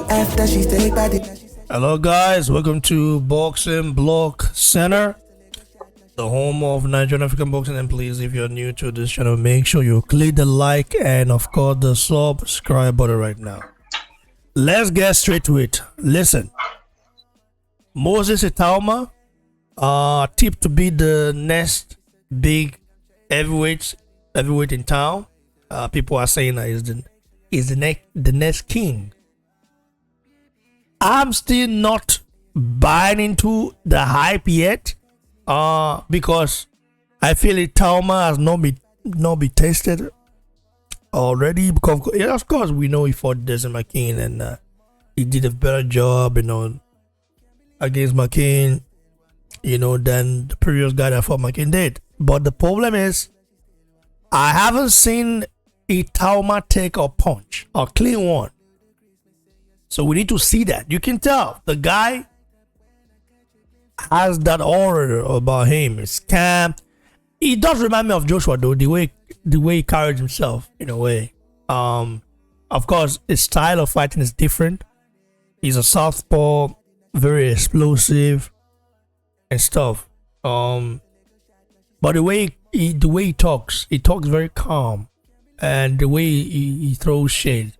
After she stayed by the Hello, guys. Welcome to Boxing Block Center, the home of Nigerian African boxing. And please, if you're new to this channel, make sure you click the like and, of course, the subscribe button right now. Let's get straight to it. Listen, Moses Itauma, tipped to be the next big heavyweight in town. People are saying that is the next king. I'm still not buying into the hype yet, because I feel Itauma has not be tested already. Because yeah, of course we know he fought Desmond McCain and he did a better job, against McCain, than the previous guy that fought McCain did. But the problem is, I haven't seen Itauma take a punch, a clean one. So we need to see that. You can tell the guy has that aura about him. It's calm. He does remind me of Joshua though, the way he carries himself in a way. Of course, his style of fighting is different. He's a southpaw, very explosive and stuff. But the way he talks very calm, and the way he throws shade.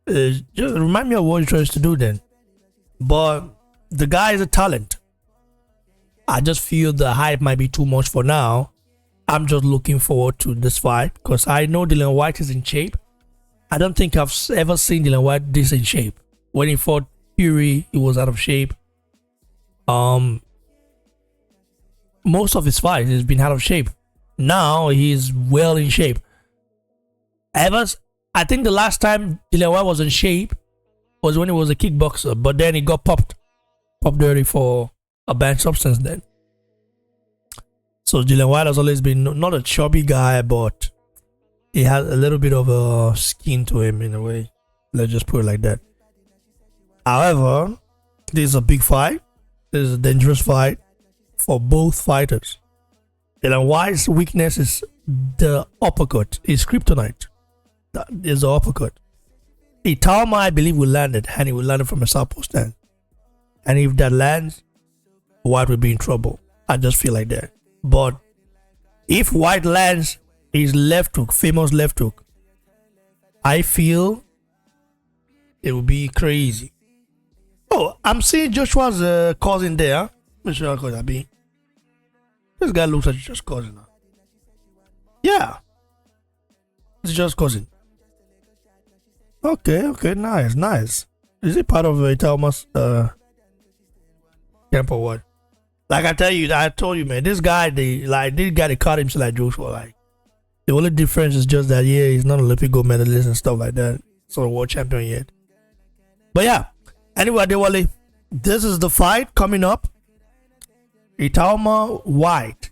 Just remind me of what he tries to do then. But the guy is a talent. I just feel the hype might be too much for now. I'm just looking forward to this fight because I know Dillian Whyte is in shape. I don't think I've ever seen Dillian Whyte this in shape. When he fought Fury, he was out of shape. Most of his fights he's been out of shape. Now he's well in shape. I think the last time Dillian Whyte was in shape was when he was a kickboxer, but then he got popped dirty for a banned substance then. So Dillian Whyte has always been not a chubby guy, but he has a little bit of a skin to him in a way. Let's just put it like that. However, this is a big fight. This is a dangerous fight for both fighters. Dillian Whyte's weakness is the uppercut. His kryptonite. That is the uppercut. Itauma, I believe, will land it, and he will land it from a southpaw stand. And if that lands, Whyte will be in trouble. I just feel like that. But if Whyte lands his left hook, famous left hook, I feel it will be crazy. Oh, I'm seeing Joshua's cousin there. Which could that be? This guy looks like just cousin. Yeah, it's just cousin. Okay, nice. Is it part of Itauma's camp or what? Like I told you, man, this guy, they caught himself like Joshua. Like, the only difference is just that, yeah, he's not an Olympic gold medalist and stuff like that. He's not a world champion yet. But yeah, anyway, Adewale, this is the fight coming up. Itauma Whyte,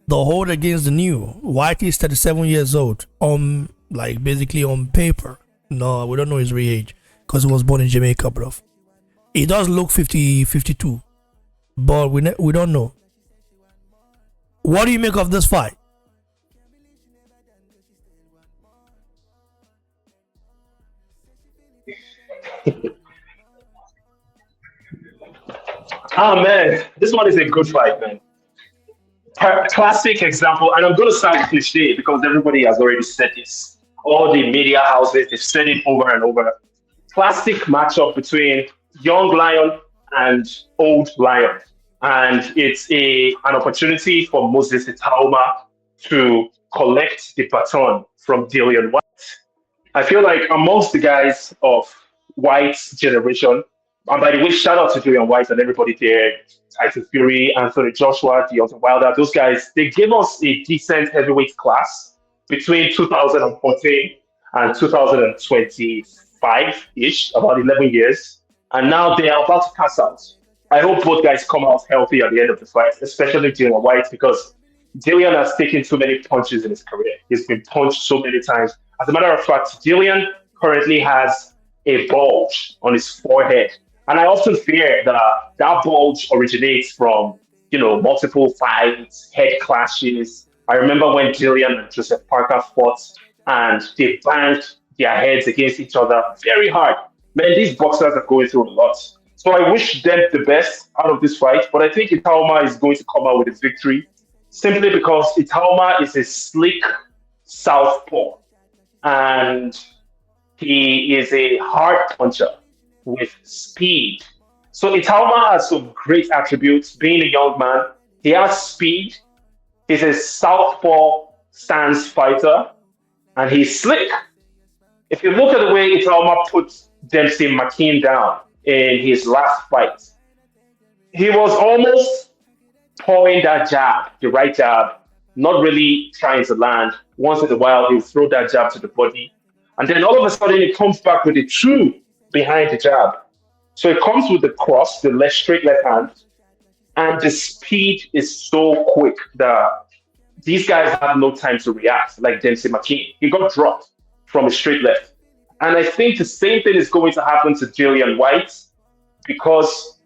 the old against the new. Whyte is 37 years old. Basically on paper. No, we don't know his real age because he was born in Jamaica, bro. He does look 52, but we don't know. What do you make of this fight? Ah man, this one is a good fight, man. Classic example, and I'm going to sound cliche because everybody has already said this. All the media houses, they've said it over and over. Classic matchup between young lion and old lion. And it's an opportunity for Moses Itauma to collect the baton from Dillian Whyte. I feel like amongst the guys of White's generation, and by the way, shout out to Dillian Whyte and everybody there, Tyson Fury, Anthony Joshua, Deontay Wilder, those guys, they gave us a decent heavyweight class between 2014 and 2025-ish, about 11 years. And now they are about to pass out. I hope both guys come out healthy at the end of the fight, especially Dillian Whyte, because Dillian has taken too many punches in his career. He's been punched so many times. As a matter of fact, Dillian currently has a bulge on his forehead. And I often fear that that bulge originates from, multiple fights, head clashes. I remember when Dillian and Joseph Parker fought and they banged their heads against each other very hard. Man, these boxers are going through a lot. So I wish them the best out of this fight, but I think Itauma is going to come out with a victory simply because Itauma is a slick southpaw and he is a hard puncher with speed. So Itauma has some great attributes. Being a young man, he has speed. He's a southpaw stance fighter, and he's slick. If you look at the way Itauma put Dempsey McKean down in his last fight, he was almost pouring that jab, the right jab, not really trying to land. Once in a while, he'll throw that jab to the body. And then all of a sudden, he comes back with a true behind the jab. So it comes with the cross, the left straight left hand, and the speed is so quick that these guys have no time to react, like Dempsey McKean. He got dropped from a straight left. And I think the same thing is going to happen to Dillian Whyte because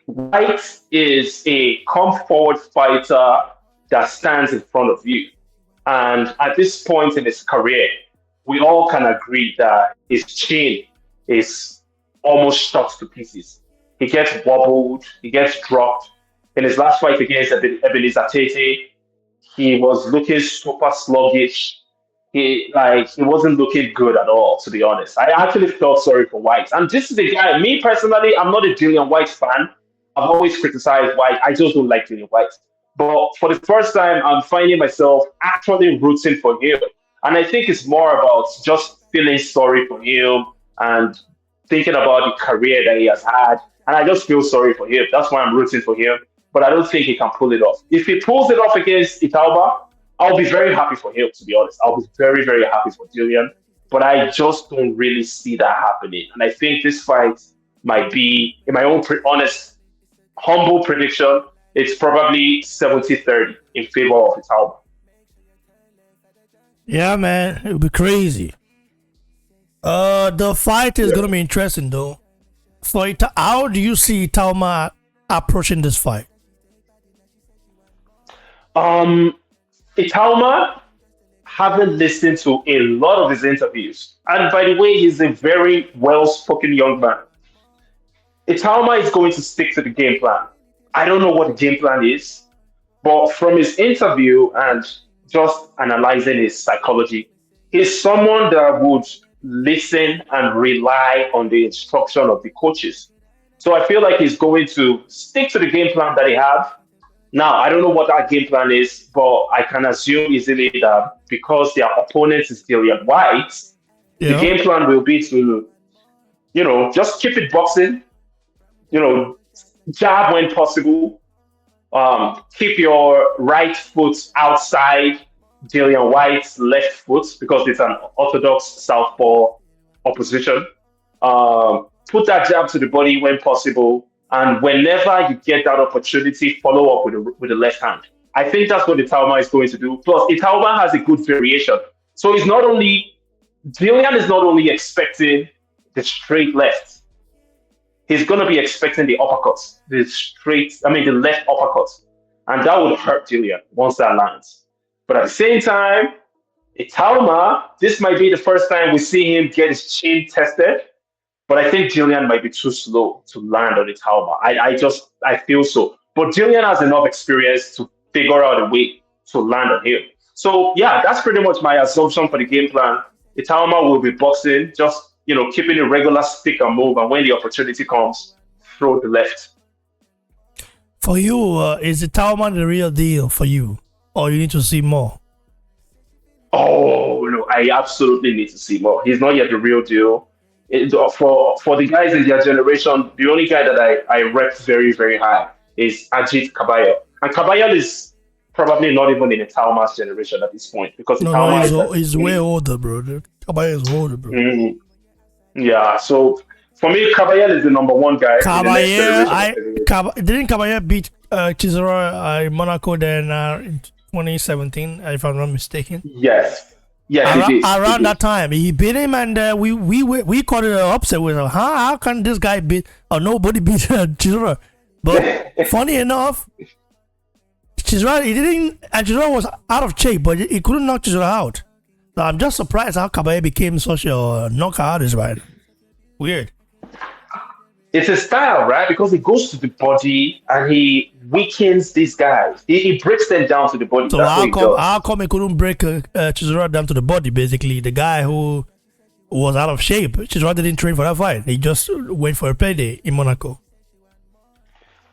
Whyte is a come forward fighter that stands in front of you. And at this point in his career, we all can agree that his chin is almost shot to pieces. He gets wobbled, he gets dropped. In his last fight against Ebenezer Tate, he was looking super sluggish. He wasn't looking good at all, to be honest. I actually felt sorry for Whyte. And this is a guy, me personally, I'm not a Dillian Whyte fan. I've always criticized Whyte. I just don't like Dillian Whyte. But for the first time, I'm finding myself actually rooting for him. And I think it's more about just feeling sorry for him and thinking about the career that he has had. And I just feel sorry for him. That's why I'm rooting for him. But I don't think he can pull it off. If he pulls it off against Itauma, I'll be very happy for him, to be honest. I'll be very, very happy for Dillian. But I just don't really see that happening. And I think this fight might be, in my own honest, humble prediction, it's probably 70-30 in favor of Itauma. Yeah, man. It would be crazy. The fight is going to be interesting, though. How do you see Itauma approaching this fight? Itauma, haven't listened to a lot of his interviews. And by the way, he's a very well-spoken young man. Itauma is going to stick to the game plan. I don't know what the game plan is, but from his interview and just analyzing his psychology, he's someone that would listen and rely on the instruction of the coaches. So I feel like he's going to stick to the game plan that he have. Now, I don't know what that game plan is, but I can assume easily that because their opponent is Dillian Whyte, the game plan will be to, just keep it boxing, jab when possible, keep your right foot outside Dillian Whyte's left foot because it's an orthodox southpaw opposition. Put that jab to the body when possible. And whenever you get that opportunity, follow up with the left hand. I think that's what Itauma is going to do. Plus, Itauma has a good variation. So Dillian is not only expecting the straight left, he's going to be expecting the uppercuts, the left uppercuts. And that would hurt Dillian once that lands. But at the same time, Itauma, this might be the first time we see him get his chin tested. But I think Dillian might be too slow to land on Itauma. I feel so. But Dillian has enough experience to figure out a way to land on him. So yeah, that's pretty much my assumption for the game plan. Itauma will be boxing, just keeping a regular stick and move, and when the opportunity comes, throw the left. For you, is Itauma the real deal for you, or you need to see more? Oh no, I absolutely need to see more. He's not yet the real deal. For the guys in their generation, the only guy that I rep very, very high is Ajit Kabayo. And Kabayo is probably not even in Itauma's generation at this point because he's way older, bro. Kabayo is older, bro. Mm-hmm. Yeah, so for me, Kabayo is the number one guy. Didn't Kabayo beat Chisora in Monaco then in 2017, if I'm not mistaken? Yes, he did. Around that time, he beat him, and we called it an upset. We were like, how can this guy beat, or nobody beat Chisora? But funny enough, Chisora was out of shape, but he couldn't knock Chisora out. So I'm just surprised how Kabaye became such a knockout artist, right? Weird. It's a style, right? Because he goes to the body and he weakens these guys. He breaks them down to the body. So That's what he does. how come he couldn't break Chisora down to the body? Basically, the guy who was out of shape. Chisora didn't train for that fight. He just went for a payday in Monaco.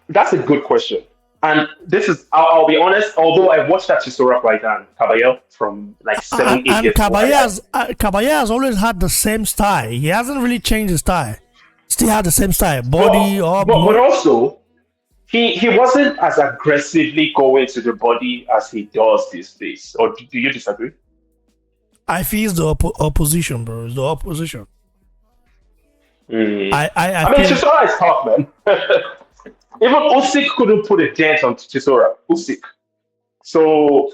That's a good question. And this is, I'll be honest, although I watched that Chisora fight and Caballero from like 7, 8 years ago. Caballero has always had the same style. He hasn't really changed his style. Still had the same style. Body, but also, he wasn't as aggressively going to the body as he does these days. Or do you disagree? I feel it's the opposition, bro. It's the opposition. Mm. I mean, Chisora is tough, man. Even Usyk couldn't put a dent on Chisora. Usyk. So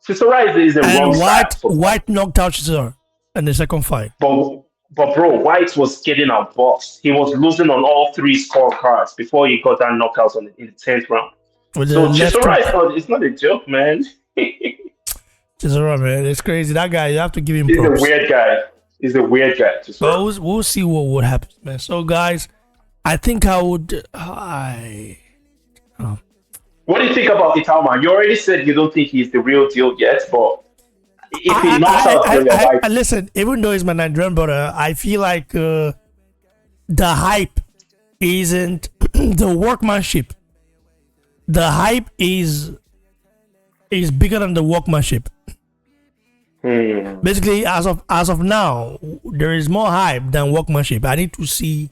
Chisora is a wrong side. Whyte knocked out Chisora in the second fight. But bro, Whyte was getting outboxed. He was losing on all 3 scorecards before he got that knockout in the 10th round. So Chisora is not a joke, man. Chisora, man, it's crazy. That guy, you have to give him props. He's a weird guy. But we'll see what would happen, man. So, guys, I think I would. What do you think about Itauma? You already said you don't think he's the real deal yet, but if he knocks out listen, even though he's my Nigerian brother, I feel like the hype isn't the workmanship. The hype is bigger than the workmanship. Basically, as of now, there is more hype than workmanship. I need to see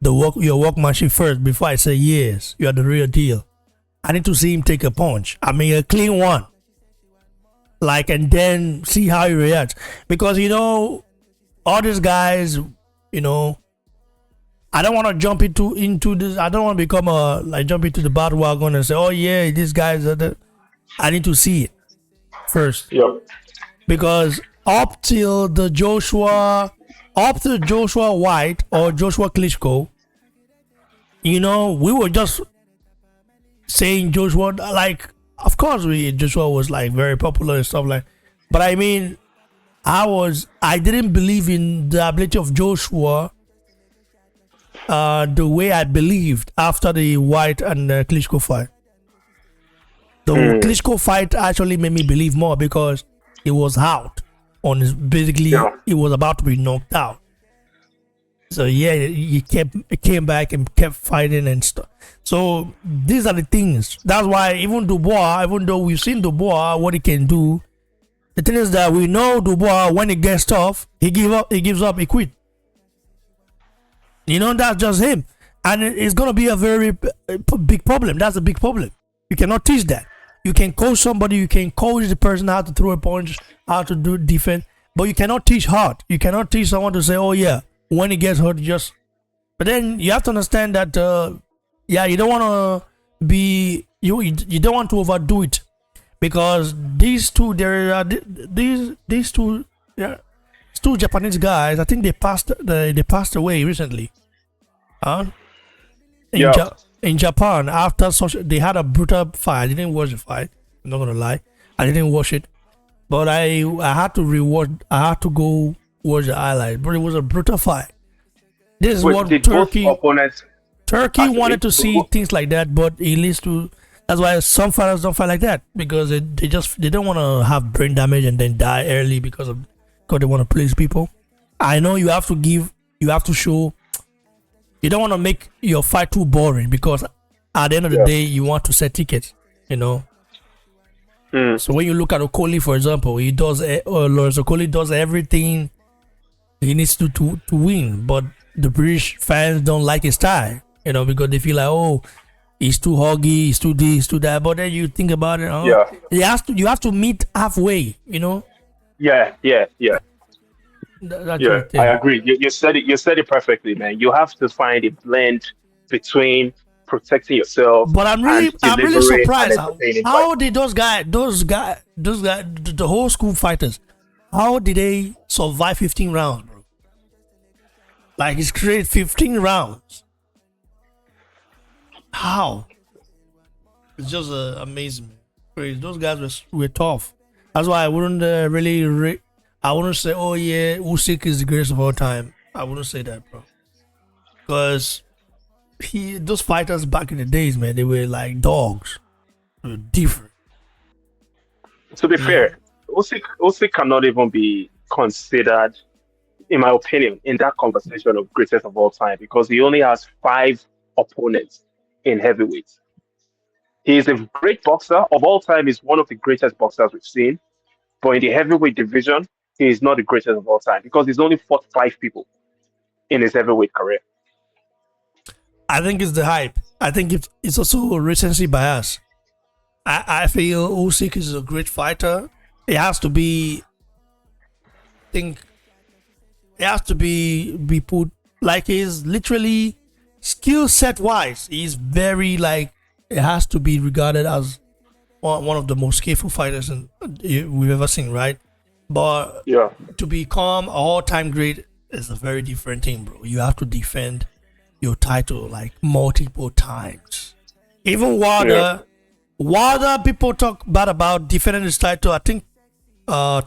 your workmanship first before I say yes, you are the real deal. I need to see him take a punch. I mean, a clean one. Like, and then see how he reacts. Because, all these guys, I don't want to jump into this. I don't want to become jump into the bandwagon and say, oh yeah, these guys are the. I need to see it first. Yep. Because up to Joshua Whyte or Joshua Klitschko, we were just saying Joshua, like, of course Joshua was like very popular and stuff like, but I mean, I didn't believe in the ability of Joshua the way I believed after the Whyte and Klitschko fight. The Klitschko fight actually made me believe more because it was out on his, basically it was about to be knocked out. So yeah, he came back and kept fighting and stuff. So these are the things. That's why even though we've seen Dubois, what he can do, the thing is that we know Dubois, when it gets tough, he gives up, he quit. That's just him. And it's going to be a very big problem. That's a big problem. You cannot teach that. You can coach somebody, you can coach the person how to throw a punch, how to do defense, but you cannot teach heart. You cannot teach someone to say, oh yeah, when he gets hurt, just. But then you have to understand that, you don't want to be, you don't want to overdo it, because these two Japanese guys, I think they passed away recently. In Japan, after they had a brutal fight. I didn't watch the fight. I'm not gonna lie, I didn't watch it, but I had to rewatch. I had to go watch the highlight. But it was a brutal fight. This is what Turkey wanted to see things like that, but it leads to. That's why some fighters don't fight like that, because they don't want to have brain damage and then die early because they want to please people. I know you have to show. You don't want to make your fight too boring, because at the end of the day, you want to sell tickets, So when you look at Okoli, for example, Lawrence Okoli does everything he needs to win, but the British fans don't like his style, because they feel like, oh, he's too huggy, he's too this, too that. But then you think about it, you have to meet halfway, Yeah. I agree. You said it perfectly, man. You have to find a blend between protecting yourself. But I'm really surprised how did those guys, the whole school fighters, how did they survive 15 rounds, bro? Like, it's crazy, 15 rounds. How? It's just amazing, man. Crazy. Those guys were tough. That's why I wouldn't I wouldn't say, oh yeah, Usyk is the greatest of all time. I wouldn't say that, bro. Because those fighters back in the days, man, they were like dogs. They were different. To be fair, Usyk cannot even be considered, in my opinion, in that conversation of greatest of all time because he only has 5 opponents in heavyweight. He is a great boxer of all time. He's one of the greatest boxers we've seen. But in the heavyweight division, he is not the greatest of all time because he's only fought 5 people in his heavyweight career. I think it's the hype. I think it's also recency bias. I feel Usyk is a great fighter. It has to be, it has to be put like he's literally skill set wise. He's very like it has to be regarded as one of the most skillful fighters we've ever seen, right? But Yeah. to become all-time great is a very different thing, bro. You have to defend your title like multiple times. Even Wilder, people talk bad about defending his title. I think 10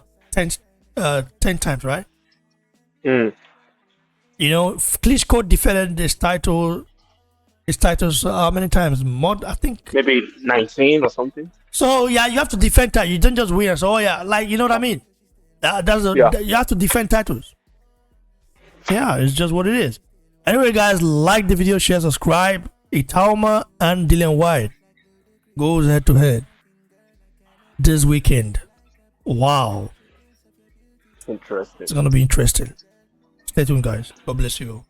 times, right? Mm. You know, Klitschko defended his titles how many times? More, I think. Maybe 19 or something. So yeah, you have to defend titles. You don't just win. So oh yeah, like you know what I mean. You have to defend titles. Yeah, it's just what it is. Anyway, guys, like the video, share, subscribe. Itauma and Dillian Whyte goes head to head this weekend. Wow, Interesting. it's gonna be interesting. Stay tuned, guys. God bless you.